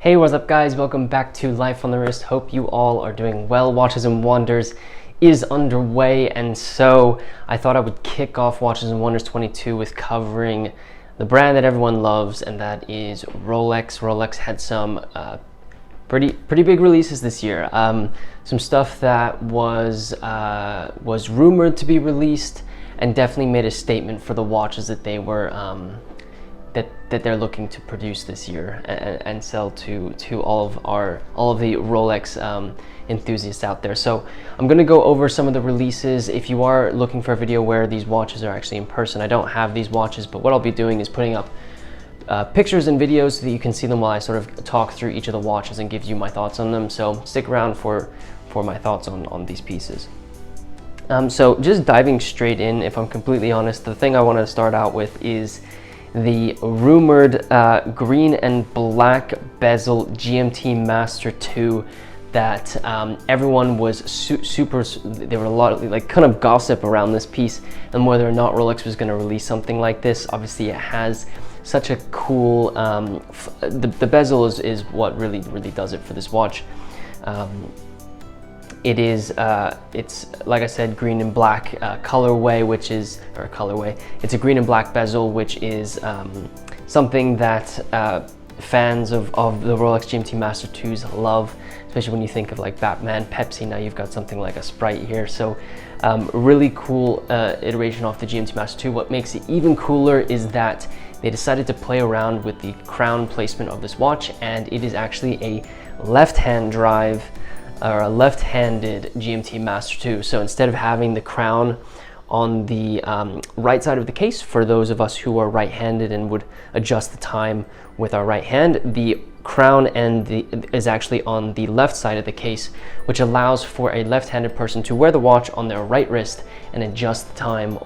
Hey, what's up guys? Welcome back to Life on the Wrist. Hope you all are doing well. Watches and Wonders is underway, and so I thought I would kick off Watches and Wonders 22 with covering the brand that everyone loves, and that is Rolex. Rolex had some pretty big releases this year. Some stuff that was rumored to be released, and definitely made a statement for the watches that they were that they're looking to produce this year and sell to all of the Rolex enthusiasts out there. So I'm going to go over some of the releases. If you are looking for a video where these watches are actually in person, I don't have these watches, but what I'll be doing is putting up pictures and videos so that you can see them while I sort of talk through each of the watches and give you my thoughts on them. So stick around for my thoughts on these pieces. So just diving straight in, if I'm completely honest, the thing I want to start out with is the rumored green and black bezel GMT Master II that everyone was there were a lot of like kind of gossip around this piece and whether or not Rolex was going to release something like this. Obviously it has such a cool the bezel is what really does it for this watch. It's like I said, green and black colorway, it's a green and black bezel, which is something that fans of the Rolex GMT Master IIs love, especially when you think of like Batman, Pepsi. Now you've got something like a Sprite here. So really cool iteration off the GMT Master II. What makes it even cooler is that they decided to play around with the crown placement of this watch, and it is actually a left-hand drive or a left-handed GMT Master II. So instead of having the crown on the right side of the case, for those of us who are right-handed and would adjust the time with our right hand, the crown is actually on the left side of the case, which allows for a left-handed person to wear the watch on their right wrist and adjust the time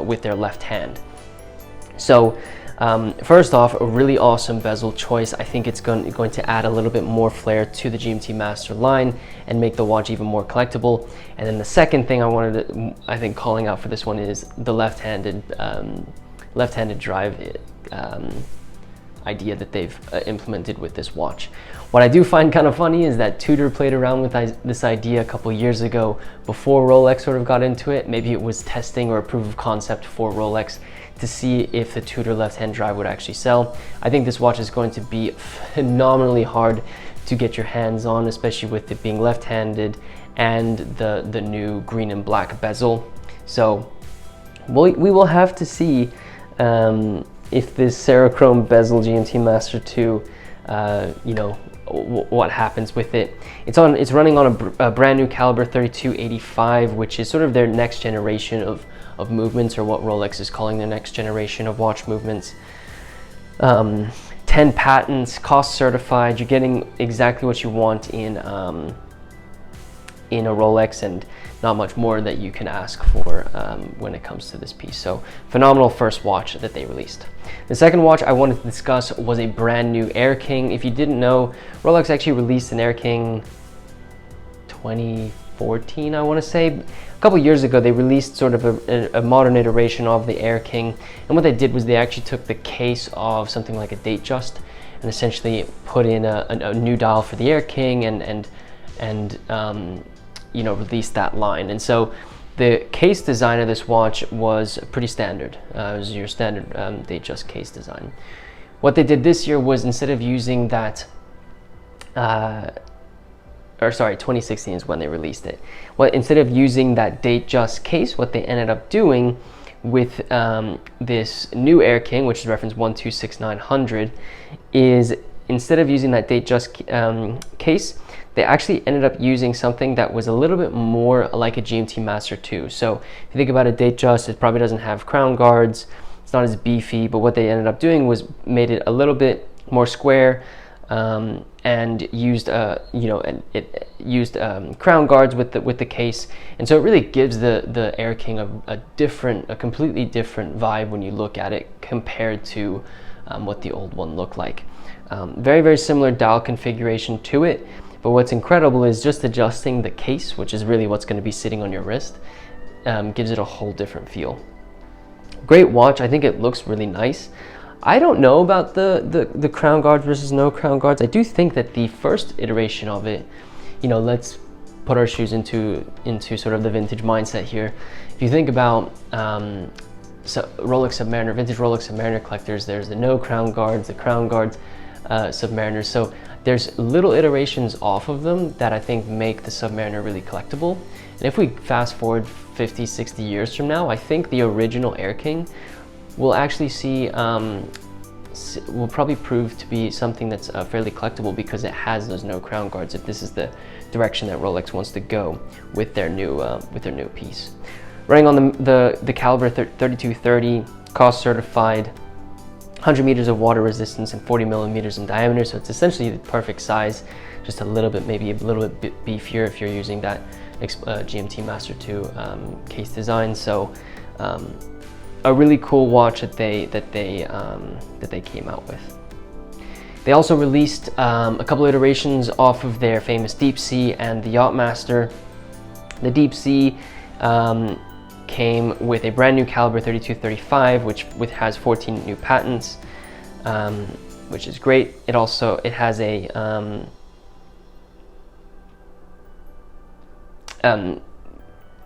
with their left hand. So first off, a really awesome bezel choice. I think it's going to add a little bit more flair to the GMT Master line and make the watch even more collectible. And then the second thing I think calling out for this one is the left-handed drive idea that they've implemented with this watch. What I do find kind of funny is that Tudor played around with this idea a couple years ago before Rolex sort of got into it. Maybe it was testing or a proof of concept for Rolex to see if the Tudor left-hand drive would actually sell. I think this watch is going to be phenomenally hard to get your hands on, especially with it being left-handed and the new green and black bezel. So we will have to see if this Cerachrom bezel GMT Master II, what happens with it. It's running on a brand new caliber 3285, which is sort of their next generation of movements, or what Rolex is calling their next generation of watch movements. 10 patents, cost certified. You're getting exactly what you want in a Rolex, and not much more that you can ask for when it comes to this piece. So phenomenal first watch that they released. The second watch I wanted to discuss was a brand new Air King. If you didn't know, Rolex actually released an Air King 2014, I want to say. A couple years ago, they released sort of a modern iteration of the Air King, and what they did was they actually took the case of something like a Datejust and essentially put in a new dial for the Air King and released that line. And so the case design of this watch was pretty standard. It was your standard Datejust case design. What they did this year was, instead of using that 2016 is when they released it. Well, instead of using that Datejust case, what they ended up doing with this new Air King, which is reference 126-900, is instead of using that Datejust case, they actually ended up using something that was a little bit more like a GMT Master II. So if you think about a Datejust, it probably doesn't have crown guards, it's not as beefy, but what they ended up doing was made it a little bit more square, and used crown guards with the case, and so it really gives the Air King a completely different vibe when you look at it compared to what the old one looked like. Very similar dial configuration to it, but what's incredible is just adjusting the case, which is really what's going to be sitting on your wrist, gives it a whole different feel. Great watch. I think it looks really nice. I don't know about the crown guards versus no crown guards. I do think that the first iteration of it, you know, let's put our shoes into sort of the vintage mindset here. If you think about so Rolex Submariner, vintage Rolex Submariner collectors, there's the no crown guards, the crown guards, Submariners. So there's little iterations off of them that I think make the Submariner really collectible. And if we fast forward 50, 60 years from now, I think the original Air King will actually will probably prove to be something that's fairly collectible because it has those no crown guards, if this is the direction that Rolex wants to go with their new piece. Running on the caliber 3230, cost certified, 100 meters of water resistance and 40 millimeters in diameter, so it's essentially the perfect size, just a little bit, maybe a little bit beefier if you're using that GMT Master II case design. So a really cool watch that they came out with. They also released a couple iterations off of their famous Deep Sea and the Yacht Master. The Deep Sea came with a brand new caliber 3235, which has 14 new patents, which is great. It has a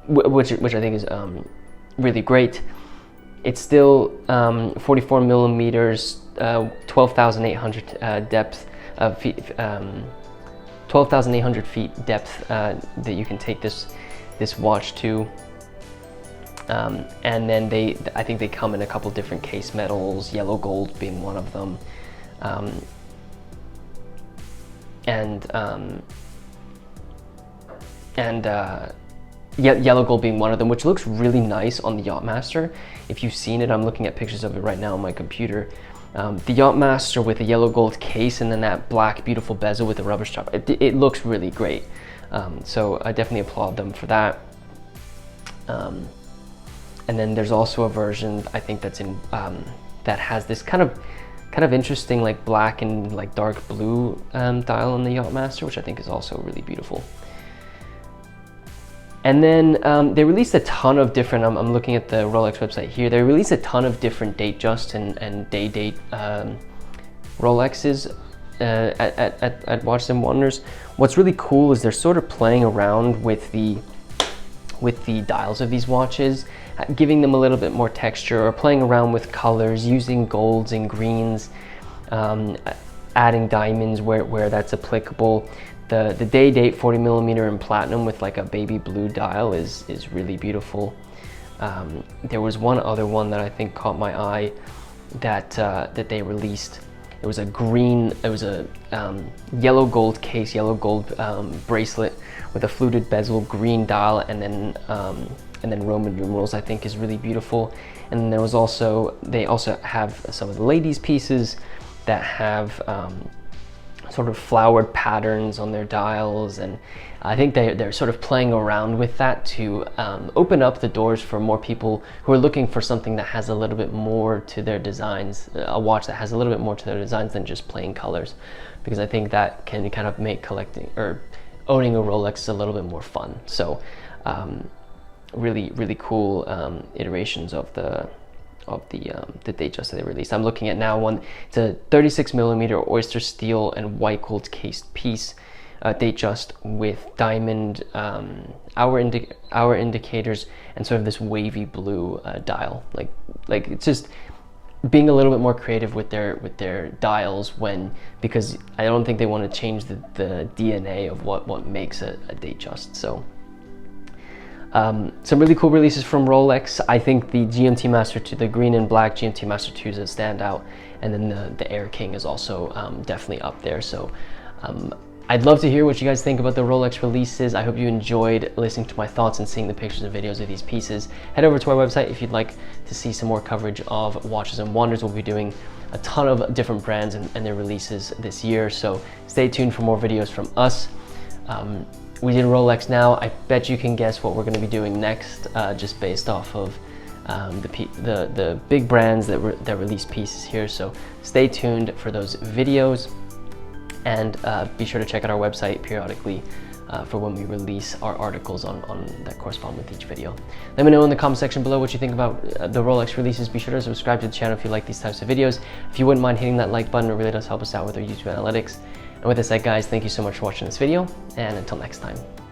which I think is really great. It's still 44 millimeters, 12,800 depth of feet, 12,800 feet depth that you can take this watch to. And then I think they come in a couple different case metals, yellow gold being one of them, yellow gold being one of them, which looks really nice on the Yacht Master. If you've seen it, I'm looking at pictures of it right now on my computer. The Yacht Master with a yellow gold case and then that black beautiful bezel with the rubber strap, it looks really great. So I definitely applaud them for that. And then there's also a version, I think, that's in that has this kind of interesting like black and like dark blue dial on the Yacht Master, which I think is also really beautiful. And then they released a ton of different, I'm looking at the Rolex website here, they released a ton of different Datejust and day-date Rolexes at Watches and Wonders. What's really cool is they're sort of playing around with the dials of these watches, giving them a little bit more texture, or playing around with colors, using golds and greens, adding diamonds where that's applicable. The day date 40 millimeter in platinum with like a baby blue dial is really beautiful. There was one other one that I think caught my eye that they released. It was a yellow gold case, yellow gold bracelet with a fluted bezel, green dial, and then Roman numerals. I think is really beautiful. And then they also have some of the ladies' pieces that have sort of flowered patterns on their dials, and I think they're sort of playing around with that to open up the doors for more people who are looking for something that has a little bit more to their designs, a watch that has a little bit more to their designs than just plain colors, because I think that can kind of make collecting or owning a Rolex a little bit more fun. So really cool iterations of the Datejust that they released. I'm looking at now one. It's a 36 millimeter oyster steel and white gold cased piece, Datejust with diamond hour indicators and sort of this wavy blue dial. Like it's just being a little bit more creative with their dials, because I don't think they want to change the DNA of what makes a Datejust. So some really cool releases from Rolex. I think the GMT Master II, the green and black GMT Master II is a standout, and then the Air King is also definitely up there. So I'd love to hear what you guys think about the Rolex releases. I hope you enjoyed listening to my thoughts and seeing the pictures and videos of these pieces. Head over to our website if you'd like to see some more coverage of Watches and Wonders. We'll be doing a ton of different brands and their releases this year, so stay tuned for more videos from us. We did Rolex now. I bet you can guess what we're going to be doing next, just based off of the big brands that release pieces here. So stay tuned for those videos, and be sure to check out our website periodically for when we release our articles on that correspond with each video. Let me know in the comment section below what you think about the Rolex releases. Be sure to subscribe to the channel if you like these types of videos. If you wouldn't mind hitting that like button, it really does help us out with our YouTube analytics. And with that said, guys, thank you so much for watching this video, and until next time.